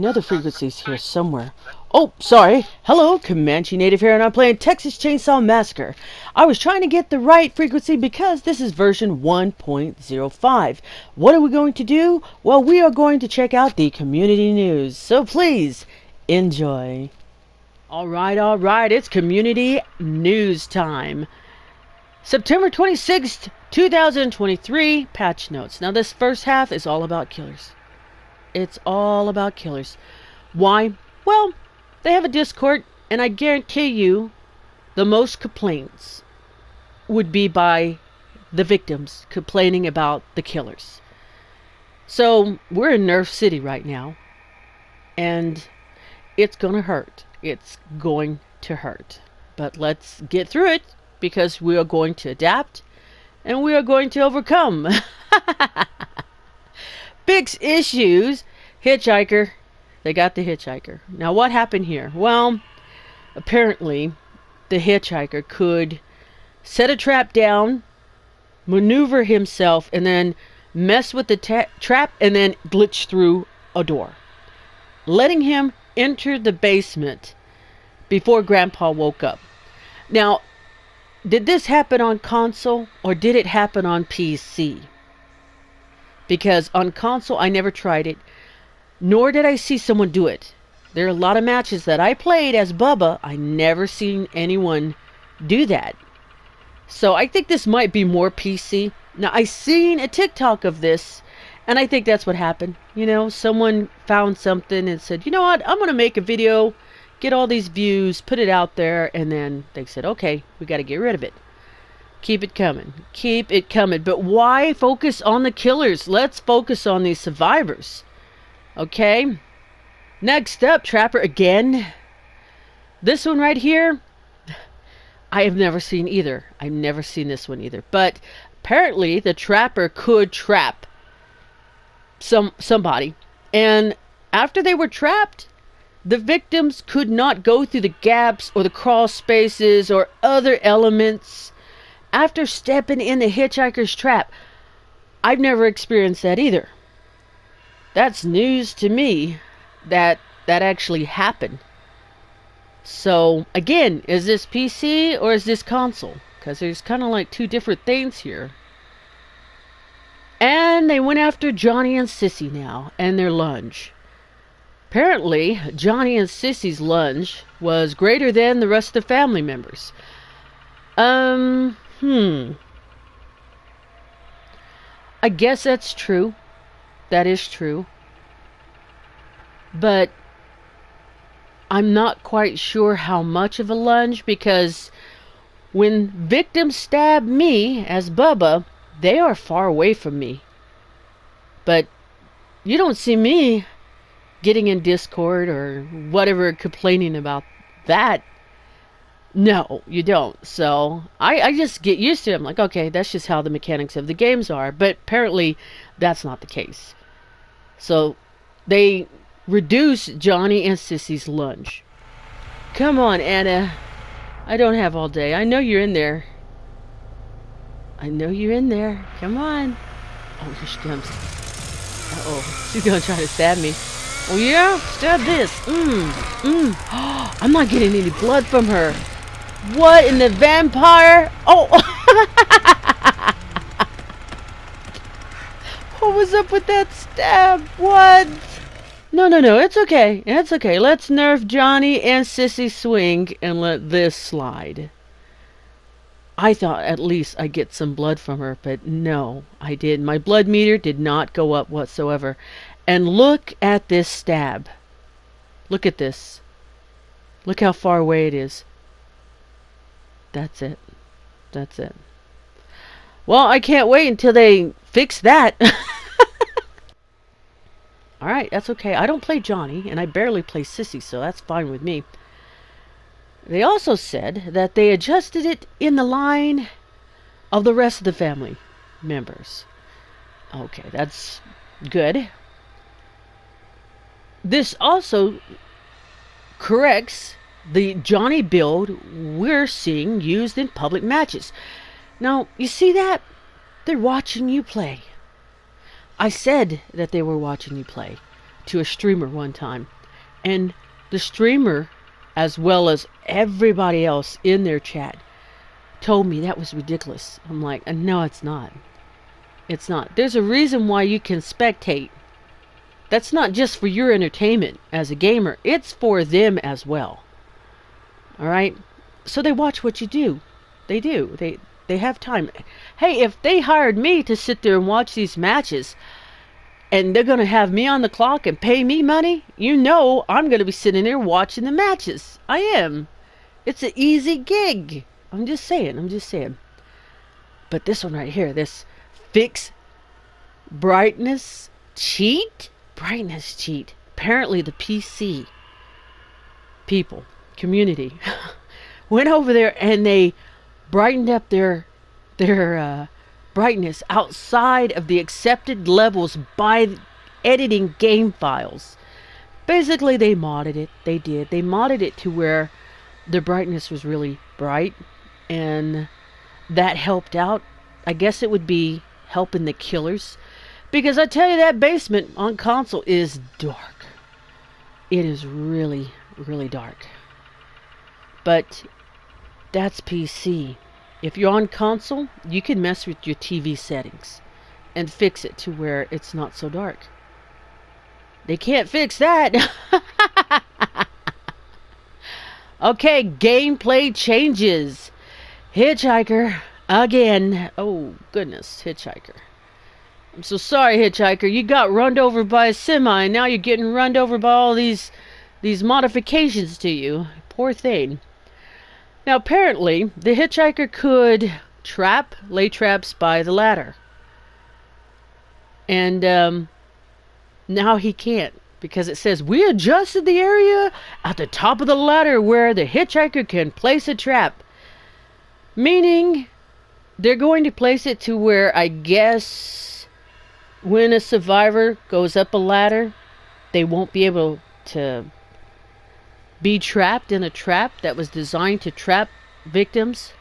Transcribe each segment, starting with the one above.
know the frequency's here somewhere. Oh, sorry. Hello, ComancheNative here, and I'm playing Texas Chain Saw Massacre. I was trying to get the right frequency because this is version 1.05. What are we going to do? Well, we are going to check out the community news. So please, enjoy. Alright, it's community news time. September 26th, 2023, patch notes. Now this first half is all about killers. It's all about killers. Why? Well, they have a Discord, and I guarantee you the most complaints would be by the victims complaining about the killers. So we're in Nerf City right now, and it's gonna hurt. It's going to hurt. But let's get through it, because we are going to adapt, and we are going to overcome. Big issues. Hitchhiker. They got the hitchhiker. Now what happened here? Well, apparently the hitchhiker could set a trap down, maneuver himself, and then mess with the trap and then glitch through a door, letting him enter the basement before Grandpa woke up. Now, did this happen on console or did it happen on PC? Because on console, I never tried it, nor did I see someone do it. There are a lot of matches that I played as Bubba. I never seen anyone do that. So I think this might be more PC. Now, I seen a TikTok of this, and I think that's what happened. You know, someone found something and said, you know what, I'm going to make a video, get all these views, put it out there, and then they said, okay, we got to get rid of it. Keep it coming. Keep it coming. But why focus on the killers? Let's focus on these survivors. Okay? Next up, Trapper again. This one right here, I have never seen either. I've never seen this one either. But apparently the Trapper could trap somebody. And after they were trapped, the victims could not go through the gaps or the crawl spaces or other elements after stepping in the hitchhiker's trap. I've never experienced that either. That's news to me that actually happened. So, again, is this PC or is this console? Because there's kind of like two different things here. And they went after Johnny and Sissy now and their lunge. Apparently, Johnny and Sissy's lunge was greater than the rest of the family members. I guess that's true. That is true. But I'm not quite sure how much of a lunge, because when victims stab me as Bubba, they are far away from me. But you don't see me getting in Discord or whatever complaining about that. No, you don't. So I just get used to it. I'm like, okay, that's just how the mechanics of the games are. But apparently that's not the case. So they reduce Johnny and Sissy's lunge. Come on, Anna. I don't have all day. I know you're in there. I know you're in there. Come on. Oh, here she comes. Uh-oh. She's gonna try to stab me. Oh yeah? Stab this. I'm not getting any blood from her. What in the vampire? Oh! What was up with that stab? What? No. It's okay. It's okay. Let's nerf Johnny and Sissy swing and let this slide. I thought at least I'd get some blood from her, but no, I didn't. My blood meter did not go up whatsoever. And look at this stab. Look at this. Look how far away it is. That's it. That's it. Well, I can't wait until they fix that. Alright, that's okay. I don't play Johnny, and I barely play Sissy, so that's fine with me. They also said that they adjusted it in the line of the rest of the family members. Okay, that's good. This also corrects the Johnny build we're seeing used in public matches. Now, you see that? They're watching you play. I said that they were watching you play. to a streamer one time, and the streamer, as well as everybody else in their chat, told me that was ridiculous. I'm like, no, it's not. It's not. There's a reason why you can spectate. That's not just for your entertainment as a gamer. It's for them as well. Alright? So they watch what you do. They do. They have time. Hey, if they hired me to sit there and watch these matches, and they're going to have me on the clock and pay me money, you know I'm going to be sitting there watching the matches. I am. It's an easy gig. I'm just saying. But this one right here, this fix brightness cheat? Brightness cheat. Apparently the PC people, community, went over there and they brightened up their brightness outside of the accepted levels by editing game files. Basically, they modded it. They modded it to where the brightness was really bright, and that helped out. I guess it would be helping the killers, because I tell you, that basement on console is dark. It is really, really dark. But that's PC. If you're on console, you can mess with your TV settings and fix it to where it's not so dark. They can't fix that. Okay, gameplay changes. Hitchhiker again. Oh, goodness, Hitchhiker. I'm so sorry, Hitchhiker. You got run over by a semi, and now you're getting run over by all these modifications to you. Poor thing. Now, apparently, the Hitchhiker could lay traps by the ladder. And now he can't, because it says, we adjusted the area at the top of the ladder where the Hitchhiker can place a trap. Meaning, they're going to place it to where, I guess, when a survivor goes up a ladder, they won't be able to be trapped in a trap that was designed to trap victims.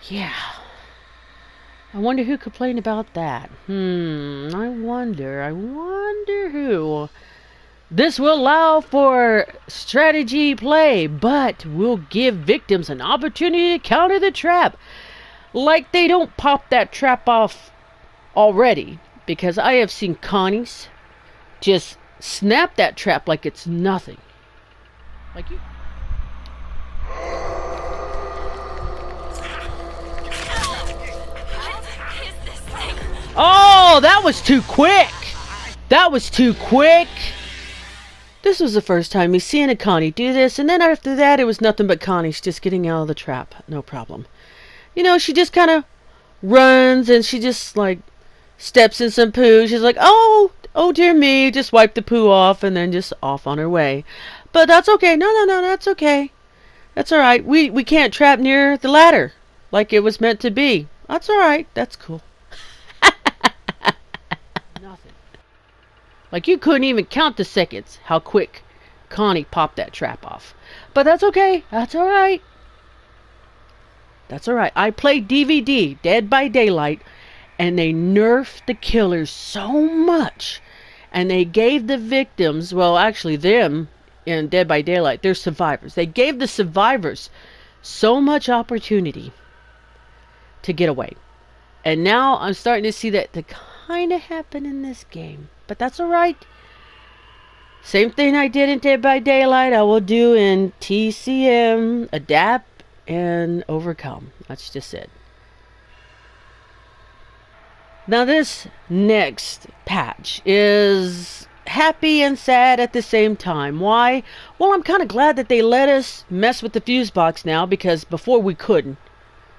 Yeah. I wonder who complained about that. I wonder who. This will allow for strategy play, but will give victims an opportunity to counter the trap. Like they don't pop that trap off already, because I have seen Connies just snap that trap like it's nothing. Like you. Oh, that was too quick. That was too quick. This was the first time me seeing a Connie do this, and then after that, it was nothing but Connie's just getting out of the trap. No problem. You know, she just kind of runs, and she just, like, steps in some poo. She's like, oh dear me, just wipe the poo off, and then just off on her way. But that's okay. No, that's okay. That's alright. We can't trap near the ladder like it was meant to be. That's alright. That's cool. Nothing. Like, you couldn't even count the seconds how quick Connie popped that trap off. But that's okay. That's alright. That's alright. I played DVD, Dead by Daylight, and they nerfed the killers so much. And they gave the victims, well, actually them, in Dead by Daylight, they're survivors. They gave the survivors so much opportunity to get away. And now I'm starting to see that to kind of happen in this game. But that's alright. Same thing I did in Dead by Daylight, I will do in TCM, adapt and overcome. That's just it. Now this next patch is happy and sad at the same time. Why? Well, I'm kind of glad that they let us mess with the fuse box now, because before we couldn't.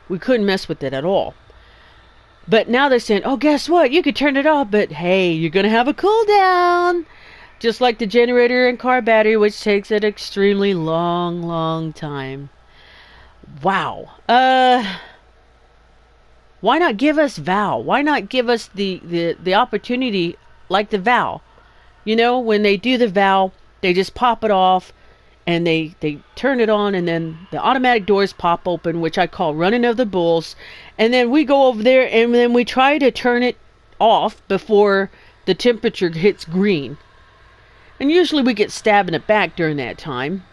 We couldn't mess with it at all. But now they're saying, oh, guess what? You could turn it off, but hey, you're going to have a cooldown. Just like the generator and car battery, which takes an extremely long time. Wow. Why not give us Vow? Why not give us the opportunity like the Vow? You know, when they do the Vow, they just pop it off and they turn it on, and then the automatic doors pop open, which I call running of the bulls. And then we go over there and then we try to turn it off before the temperature hits green. And usually we get stabbed in the back during that time.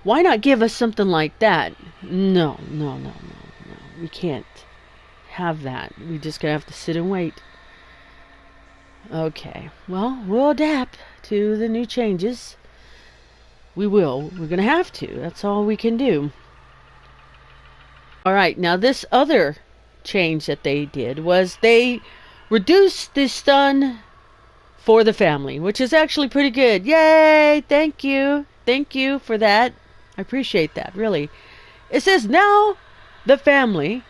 Why not give us something like that? No. We can't have that. We just gonna have to sit and wait. Okay. Well, we'll adapt to the new changes. We will. We're gonna have to. That's all we can do. Alright, now this other change that they did was they reduced the stun for the family, which is actually pretty good. Yay! Thank you. Thank you for that. I appreciate that, really. It says now the family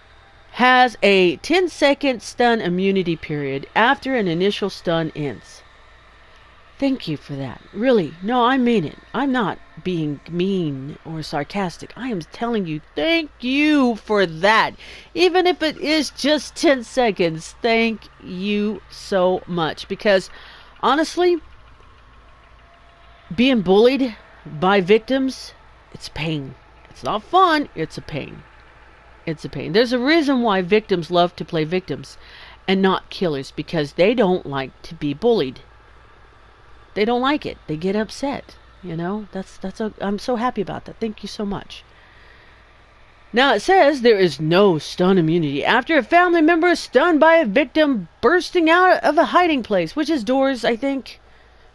has a 10-second stun immunity period after an initial stun ends. Thank you for that. Really. No, I mean it. I'm not being mean or sarcastic. I am telling you, thank you for that. Even if it is just 10 seconds, thank you so much. Because, honestly, being bullied by victims, it's pain. It's not fun. It's a pain. It's a pain. There's a reason why victims love to play victims and not killers, because they don't like to be bullied. They don't like it. They get upset. You know, I'm so happy about that. Thank you so much. Now it says there is no stun immunity after a family member is stunned by a victim bursting out of a hiding place, which is doors, I think.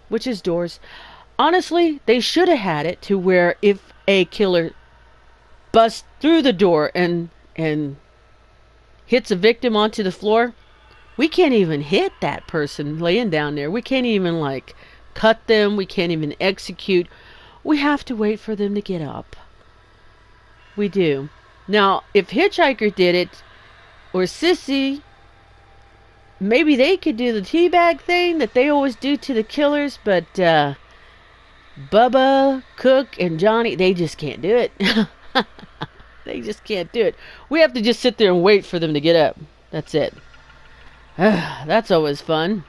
Which is doors. Honestly, they should have had it to where if a killer busts through the door and hits a victim onto the floor, we can't even hit that person laying down there. We can't even, like, cut them. We can't even execute. We have to wait for them to get up. We do. Now, if Hitchhiker did it, or Sissy, maybe they could do the teabag thing that they always do to the killers, but Bubba, Cook, and Johnny, they just can't do it. They just can't do it. We have to just sit there and wait for them to get up. That's it. That's always fun.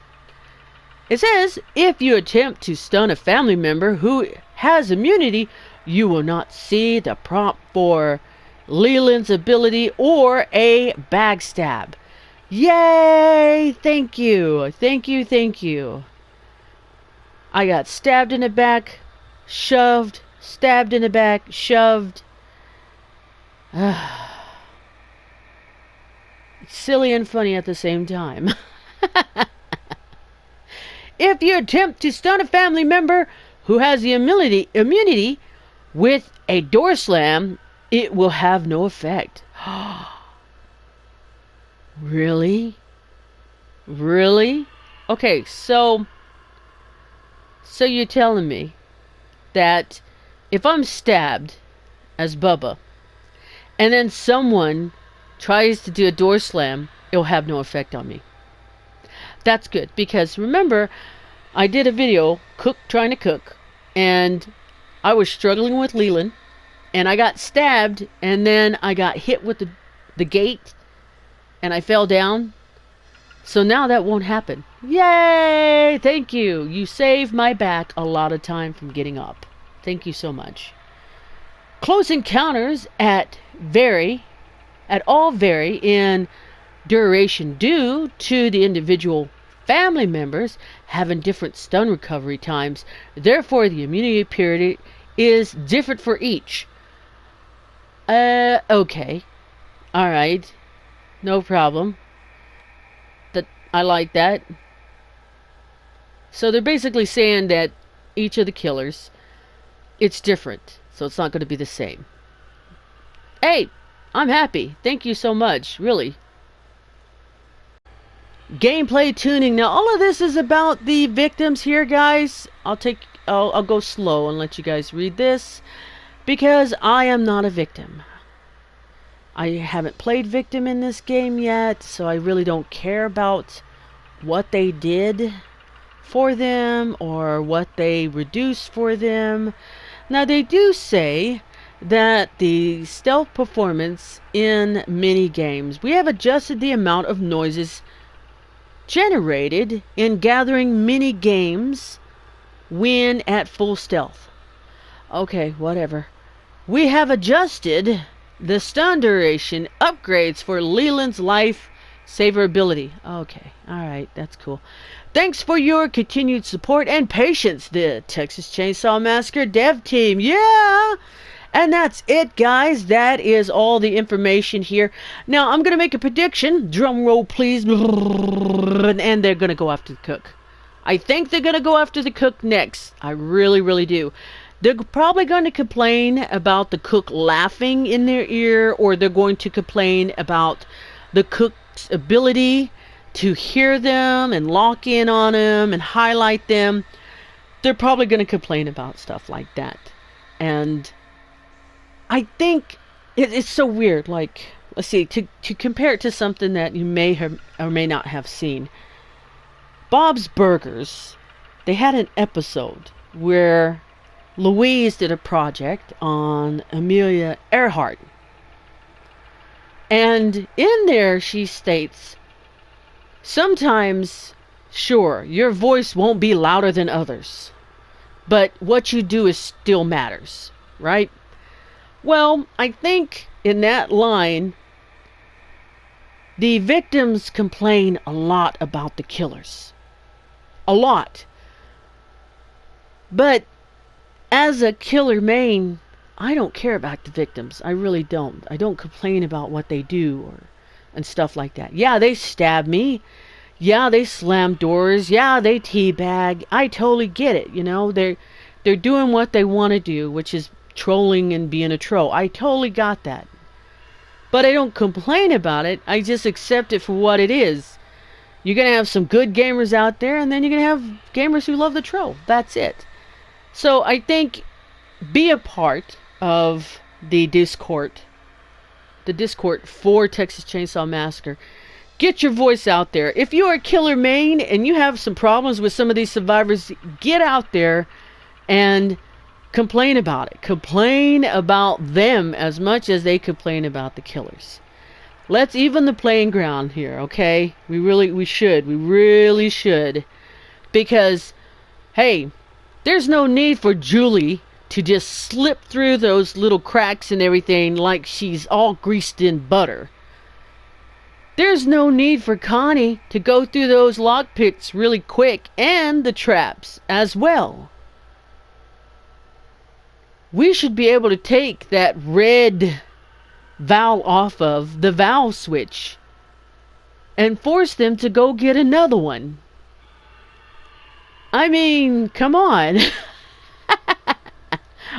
It says, if you attempt to stun a family member who has immunity, you will not see the prompt for Leland's ability or a backstab. Yay! Thank you. Thank you, thank you. I got stabbed in the back, shoved, stabbed in the back, shoved. It's silly and funny at the same time. If you attempt to stun a family member who has the immunity with a door slam, it will have no effect. Really? Really? Okay, so you're telling me that if I'm stabbed as Bubba, and then someone tries to do a door slam, it'll have no effect on me. That's good, because remember, I did a video, trying to cook, and I was struggling with Leland, and I got stabbed, and then I got hit with the gate, and I fell down. So now that won't happen. Yay! Thank you. You saved my back a lot of time from getting up. Thank you so much. Close encounters all vary in duration due to the individual family members having different stun recovery times. Therefore, the immunity period is different for each. Okay. Alright. No problem. I like that. So they're basically saying that each of the killers, it's different. So it's not going to be the same. Hey, I'm happy. Thank you so much. Really. Gameplay tuning. Now all of this is about the victims here, guys. I'll go slow and let you guys read this, because I am not a victim. I haven't played victim in this game yet, so I really don't care about what they did for them or what they reduced for them. Now they do say that the stealth performance in mini games, we have adjusted the amount of noises generated in gathering mini games when at full stealth. Okay, whatever. We have adjusted the stun duration upgrades for Leland's life Saverability. Okay. Alright, that's cool. Thanks for your continued support and patience, the Texas Chainsaw Massacre dev team. Yeah! And that's it, guys. That is all the information here. Now, I'm going to make a prediction. Drum roll, please. And they're going to go after the cook. I think they're going to go after the cook next. I really, really do. They're probably going to complain about the cook laughing in their ear, or they're going to complain about the cook's ability to hear them and lock in on them and highlight them. They're probably going to complain about stuff like that. And I think it's so weird. Like, let's see, to compare it to something that you may have or may not have seen. Bob's Burgers, they had an episode where Louise did a project on Amelia Earhart. And in there she states, sometimes, sure, your voice won't be louder than others, but what you do is still matters, right? Well, I think in that line, the victims complain a lot about the killers. A lot. But as a killer main, I don't care about the victims. I really don't. I don't complain about what they do and stuff like that. Yeah, they stab me. Yeah, they slam doors. Yeah, they teabag. I totally get it. You know, they're doing what they want to do, which is trolling and being a troll. I totally got that. But I don't complain about it. I just accept it for what it is. You're going to have some good gamers out there, and then you're going to have gamers who love the troll. That's it. So I think be a part of the Discord for Texas Chainsaw Massacre. Get your voice out there. If you are a killer main and you have some problems with some of these survivors, get out there and complain about it. Complain about them as much as they complain about the killers. Let's even the playing ground here, okay? We really should. Because, hey, there's no need for Julie to just slip through those little cracks and everything like she's all greased in butter. There's no need for Connie to go through those lockpicks really quick, and the traps as well. We should be able to take that red valve off of the valve switch and force them to go get another one. I mean, come on.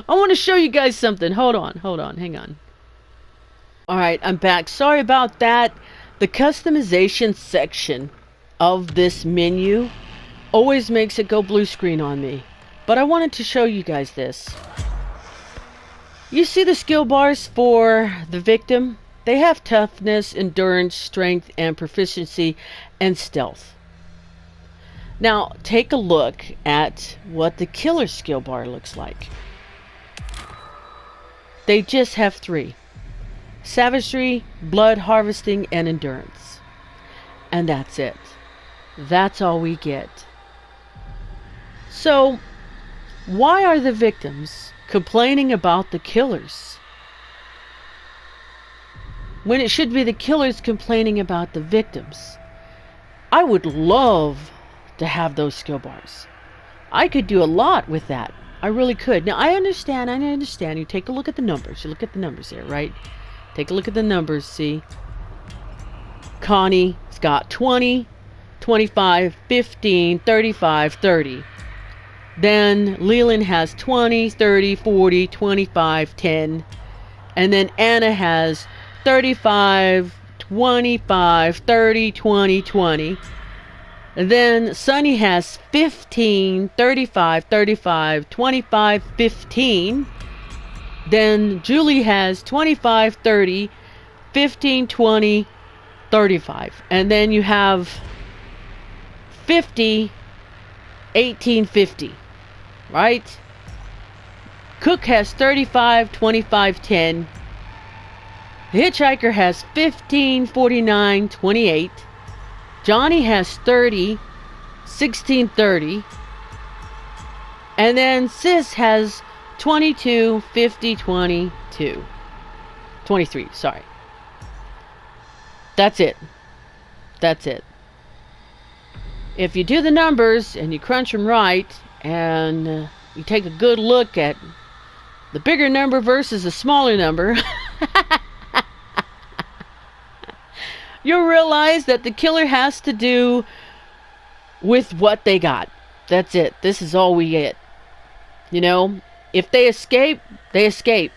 I want to show you guys something. Hold on, hang on. Alright, I'm back. Sorry about that. The customization section of this menu always makes it go blue screen on me. But I wanted to show you guys this. You see the skill bars for the victim? They have toughness, endurance, strength, and proficiency, and stealth. Now, take a look at what the killer skill bar looks like. They just have 3. Savagery, blood harvesting, and endurance. And that's it. That's all we get. So, why are the victims complaining about the killers when it should be the killers complaining about the victims? I would love to have those skill bars. I could do a lot with that. I really could. Now, I understand. You take a look at the numbers. You look at the numbers here, right? Take a look at the numbers, see? Connie's got 20, 25, 15, 35, 30. Then Leland has 20, 30, 40, 25, 10. And then Anna has 35, 25, 30, 20, 20. And then Sunny has 15, 35, 35, 25, 15. Then Julie has 25, 30, 15, 20, 35. And then you have 50, 18, 50. Right? Cook has 35, 25, 10. The Hitchhiker has 15, 49, 28. Johnny has 30, 16, 30. And then Sis has 22, 50, 22. 23, sorry. That's it. That's it. If you do the numbers and you crunch them right, and you take a good look at the bigger number versus the smaller number, you'll realize that the killer has to do with what they got. That's it. This is all we get. You know, if they escape, they escape.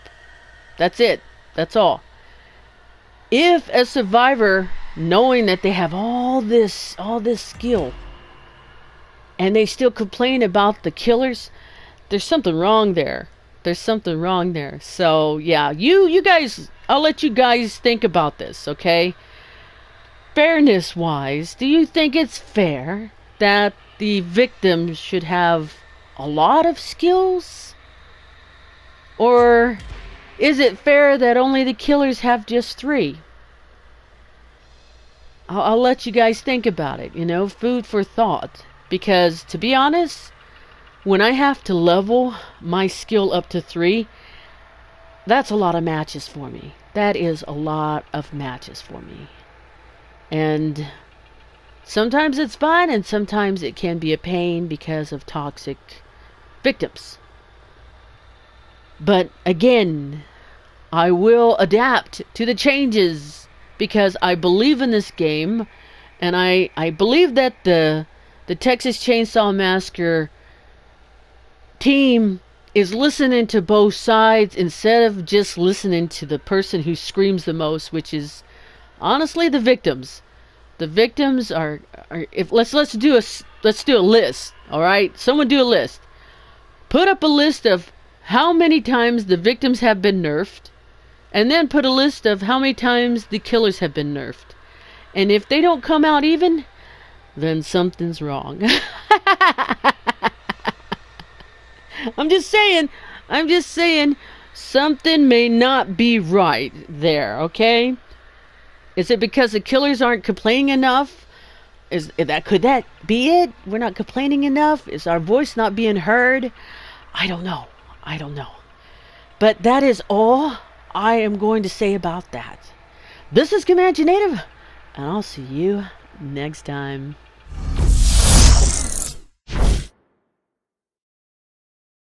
That's it. That's all. If a survivor, knowing that they have all this skill, and they still complain about the killers, there's something wrong there. There's something wrong there. So yeah, you guys, I'll let you guys think about this, okay? Fairness wise, do you think it's fair that the victims should have a lot of skills? Or is it fair that only the killers have just 3? I'll let you guys think about it, you know, food for thought. Because, to be honest, when I have to level my skill up to 3, that's a lot of matches for me. That is a lot of matches for me. And sometimes it's fun, and sometimes it can be a pain because of toxic victims. But again, I will adapt to the changes because I believe in this game, and I believe that the Texas Chain Saw Massacre team is listening to both sides instead of just listening to the person who screams the most, which is honestly the victims. The victims are if let's do a list, all right? Someone do a list. Put up a list of how many times the victims have been nerfed, and then put a list of how many times the killers have been nerfed. And if they don't come out even, then something's wrong. I'm just saying, something may not be right there, okay? Is it because the killers aren't complaining enough? Could that be it? We're not complaining enough? Is our voice not being heard? I don't know. But that is all I am going to say about that. This is ComancheNative, and I'll see you next time.